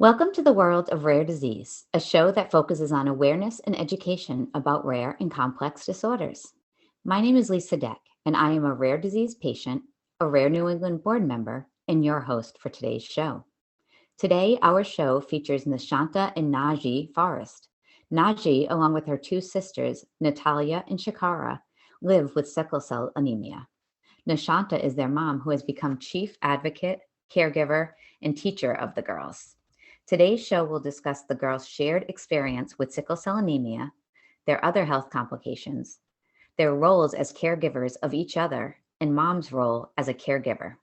Welcome to the World of Rare Disease, a show that focuses on awareness and education about rare and complex disorders. My name is Lisa Deck, and I am a rare disease patient, a Rare New England board member, and your host for today's show. Today, our show features Nashanta and Nazhi Forrest. Najee, along with her two sisters, Natalia and Shakara, live with sickle cell anemia. Nashanta is their mom, who has become chief advocate, caregiver, and teacher of the girls. Today's show will discuss the girls' shared experience with sickle cell anemia, their other health complications, their roles as caregivers of each other, and mom's role as a caregiver.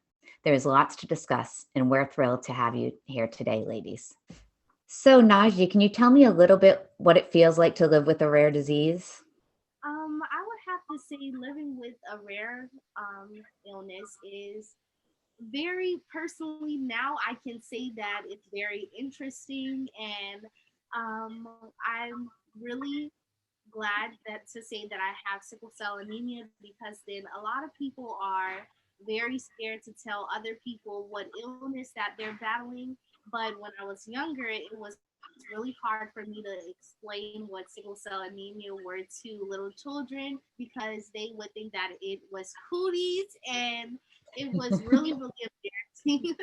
There is lots to discuss, and we're thrilled to have you here today, ladies. So, Najee, can you tell me a little bit what it feels like to live with a rare disease? I would have to say living with a rare illness is very personally now I can say that it's very interesting and I'm really glad that to say that I have sickle cell anemia because then a lot of people are very scared to tell other people what illness that they're battling. But when I was younger, it was really hard for me to explain what sickle cell anemia were to little children because they would think that it was cooties and it was really embarrassing.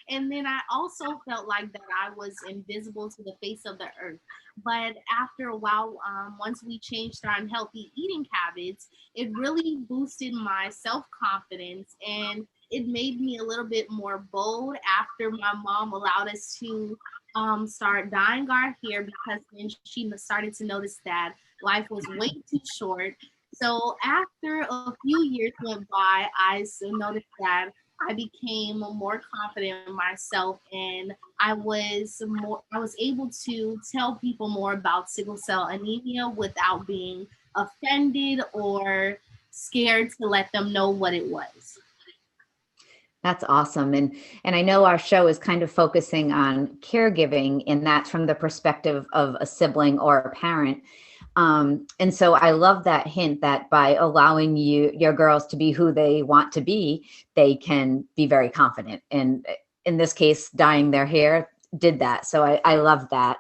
And then I also felt like that I was invisible to the face of the earth. But after a while, once we changed our unhealthy eating habits, it really boosted my self confidence and it made me a little bit more bold after my mom allowed us to start dyeing our hair because then she started to notice that life was way too short. So after a few years went by, I noticed that I became more confident in myself and I was able to tell people more about sickle cell anemia without being offended or scared to let them know what it was. That's awesome. And I know our show is kind of focusing on caregiving, and that's from the perspective of a sibling or a parent. And so I love that hint that by allowing your girls to be who they want to be, they can be very confident. And in this case, dyeing their hair did that. So I love that.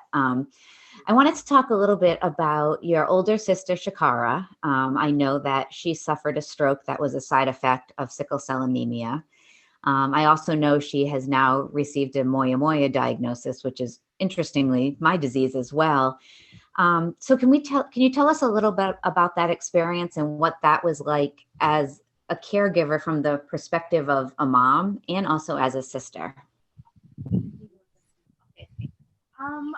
I wanted to talk a little bit about your older sister, Shakara. I know that she suffered a stroke that was a side effect of sickle cell anemia. I also know she has now received a moya moya diagnosis, which is interestingly my disease as well. So can you tell us a little bit about that experience and what that was like as a caregiver from the perspective of a mom and also as a sister?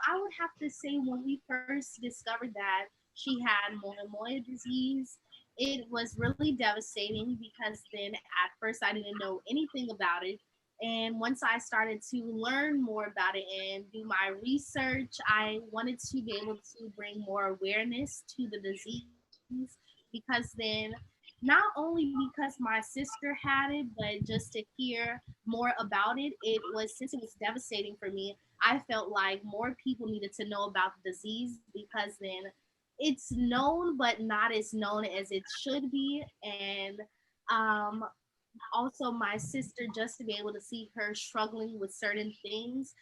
I would have to say when we first discovered that she had moya disease, it was really devastating because then at first I didn't know anything about it. And once I started to learn more about it and do my research, I wanted to be able to bring more awareness to the disease because then not only because my sister had it, but just to hear more about it, it was since it was devastating for me, I felt like more people needed to know about the disease because then it's known but not as known as it should be. And um, also, my sister, just to be able to see her struggling with certain things,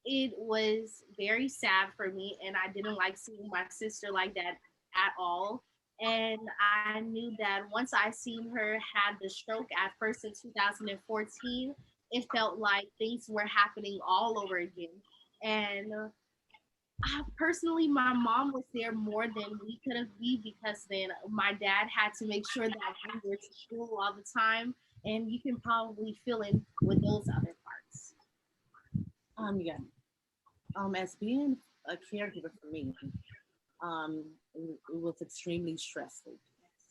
it was very sad for me. And I didn't like seeing my sister like that at all. And I knew that once I seen her had the stroke at first in 2014, it felt like things were happening all over again. And personally, my mom was there more than we could have been because then my dad had to make sure that we were to school all the time, and you can probably fill in with those other parts. Yeah. As being a caregiver for me, it was extremely stressful,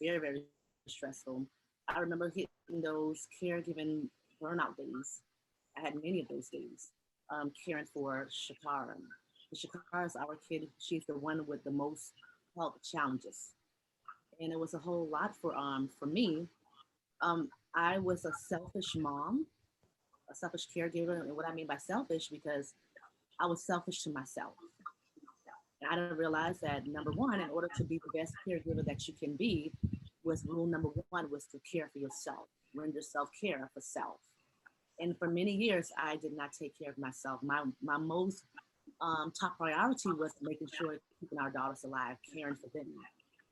very, very stressful. I remember hitting those caregiving burnout days. I had many of those days, caring for Shakara. Shakara is our kid. She's the one with the most health challenges, and it was a whole lot for me. I was a selfish mom, a selfish caregiver, and what I mean by selfish because I was selfish to myself. And I didn't realize that number one, in order to be the best caregiver that you can be, was rule number one was to care for yourself, render self care for self. And for many years, I did not take care of myself. My most top priority was making sure keeping our daughters alive, caring for them.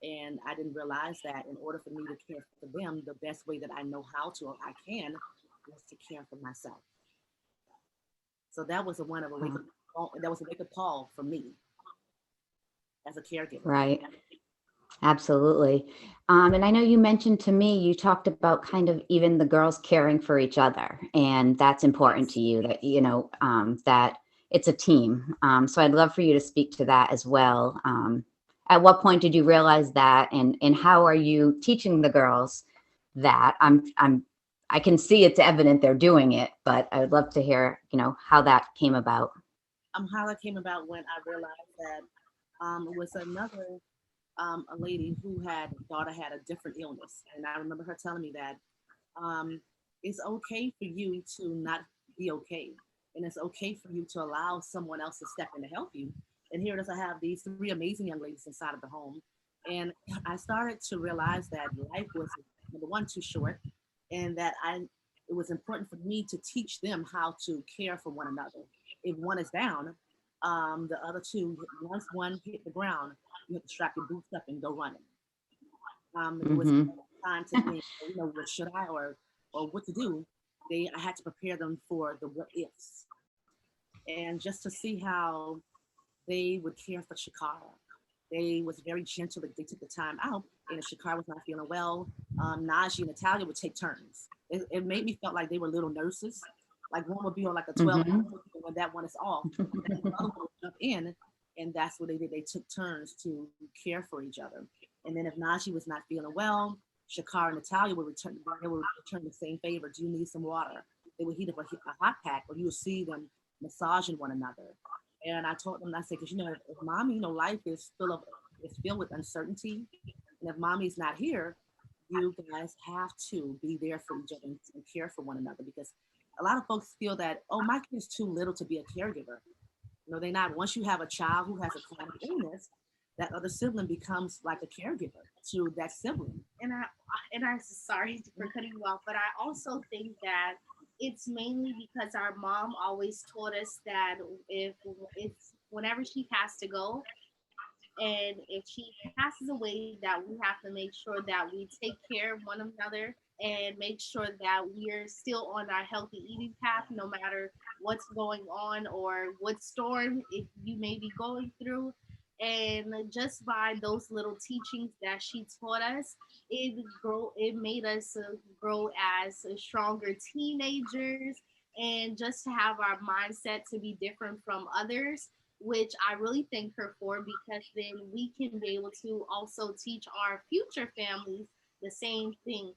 And I didn't realize that in order for me to care for them, the best way that I know how to or I can was to care for myself. So that was a one of a wake Wow. up call, that was a wake up call for me as a caregiver. Right. Absolutely. And I know you mentioned to me, you talked about kind of even the girls caring for each other, and that's important Yes. to you that, that it's a team. So I'd love for you to speak to that as well. At what point did you realize that, and how are you teaching the girls that? I can see it's evident they're doing it, but I would love to hear, how that came about. How that came about when I realized that it was another a lady who had daughter had a different illness, and I remember her telling me that um, it's okay for you to not be okay, and it's okay for you to allow someone else to step in to help you. And here it is, I have these three amazing young ladies inside of the home, and I started to realize that life was number one too short, and that I it was important for me to teach them how to care for one another. If one is down, the other two, once one hit the ground, you have to strap your boots up and go running. It was Hmm. time to think, what should I or what to do. I had to prepare them for the what ifs, and just to see how they would care for Shakara. They was very gentle. They took the time out, and if Shakara was not feeling well, Najee and Natalia would take turns. It made me felt like they were little nurses. Like one would be on like a 12 Hmm. hour, when that one is off, and the other one would jump in, and that's what they did. They took turns to care for each other. And then if Najee was not feeling well, Shakara and Natalia would return. They would return the same favor. Do you need some water? They would heat up a hot pack, or you would see them massaging one another. And I told them, I said, because if mommy, life is filled with uncertainty, and if mommy's not here, you guys have to be there for each other and care for one another. Because a lot of folks feel that, oh, my kid's too little to be a caregiver. No, they're not. Once you have a child who has a chronic illness, that other sibling becomes like a caregiver to that sibling. And I'm sorry for cutting you off, but I also think that it's mainly because our mom always taught us that if it's whenever she has to go, and if she passes away, that we have to make sure that we take care of one another and make sure that we're still on our healthy eating path, no matter what's going on or what storm if you may be going through. And just by those little teachings that she taught us, it made us grow as stronger teenagers, and just to have our mindset to be different from others, which I really thank her for, because then we can be able to also teach our future families the same thing,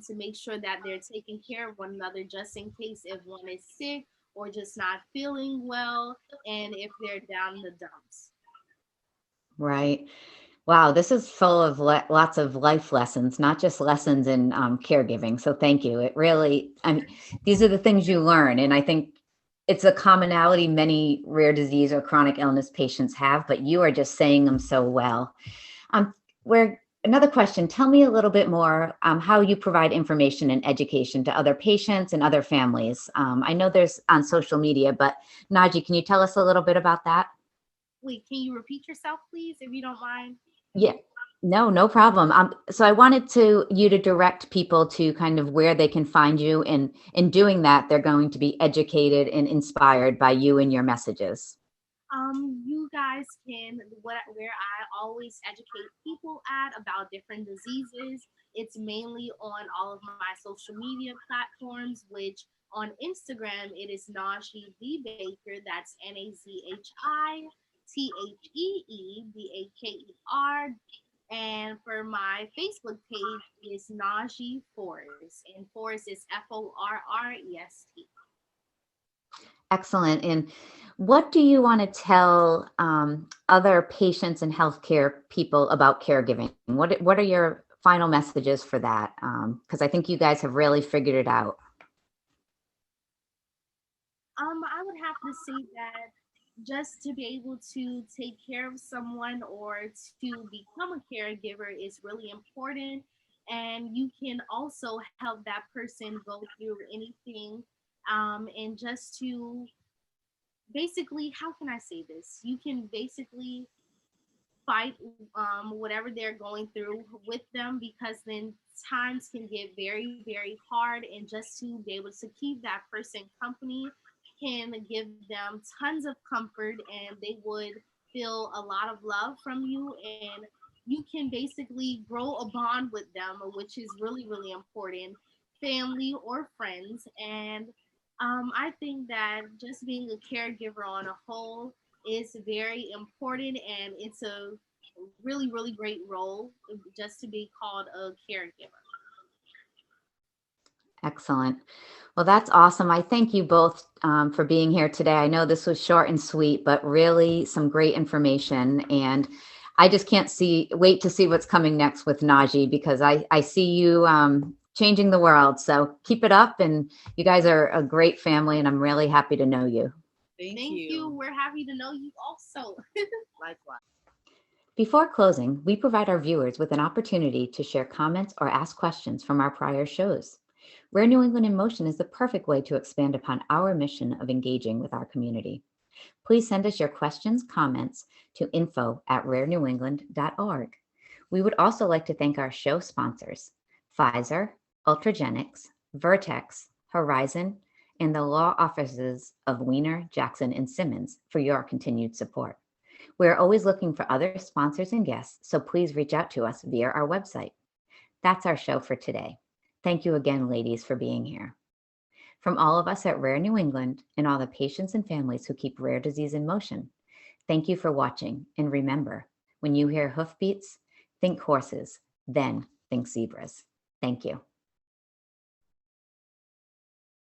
to make sure that they're taking care of one another just in case if one is sick or just not feeling well, and if they're down in the dumps. Right. Wow, this is full of lots of life lessons, not just lessons in caregiving. So thank you. It really, these are the things you learn. And I think it's a commonality many rare disease or chronic illness patients have, but you are just saying them so well. Where Another question, tell me a little bit more how you provide information and education to other patients and other families. I know there's on social media, but Naji, can you tell us a little bit about that? Wait, can you repeat yourself, please, if you don't mind? Yeah. No, no problem. So I wanted you to direct people to kind of where they can find you, and in doing that, they're going to be educated and inspired by you and your messages. You guys can where I always educate people at about different diseases. It's mainly on all of my social media platforms, which on Instagram it is Nashi the Baker. That's NAZHITHEEBAKER. And for my Facebook page is Najee Forrest, and Forrest is FORREST. Excellent. And what do you want to tell other patients and healthcare people about caregiving? What are your final messages for that? Because I think you guys have really figured it out. I would have to say that just to be able to take care of someone or to become a caregiver is really important. And you can also help that person go through anything and just to basically, how can I say this? You can basically fight whatever they're going through with them, because then times can get very, very hard. And just to be able to keep that person company can give them tons of comfort, and they would feel a lot of love from you. And you can basically grow a bond with them, which is really, really important, family or friends. And I think that just being a caregiver on a whole is very important, and it's a really, really great role just to be called a caregiver. Excellent. Well, that's awesome. I thank you both for being here today. I know this was short and sweet, but really some great information. And I just can't wait to see what's coming next with Najee, because I see you changing the world. So keep it up. And you guys are a great family, and I'm really happy to know you. Thank Thank you. you. We're happy to know you also. Likewise. Before closing, we provide our viewers with an opportunity to share comments or ask questions from our prior shows. Rare New England in Motion is the perfect way to expand upon our mission of engaging with our community. Please send us your questions, comments to info@rarenewengland.org. We would also like to thank our show sponsors, Pfizer, Ultragenics, Vertex, Horizon, and the law offices of Weiner, Jackson, and Simmons for your continued support. We're always looking for other sponsors and guests, so please reach out to us via our website. That's our show for today. Thank you again, ladies, for being here. From all of us at Rare New England and all the patients and families who keep rare disease in motion, thank you for watching. And remember, when you hear hoofbeats, think horses, then think zebras. Thank you.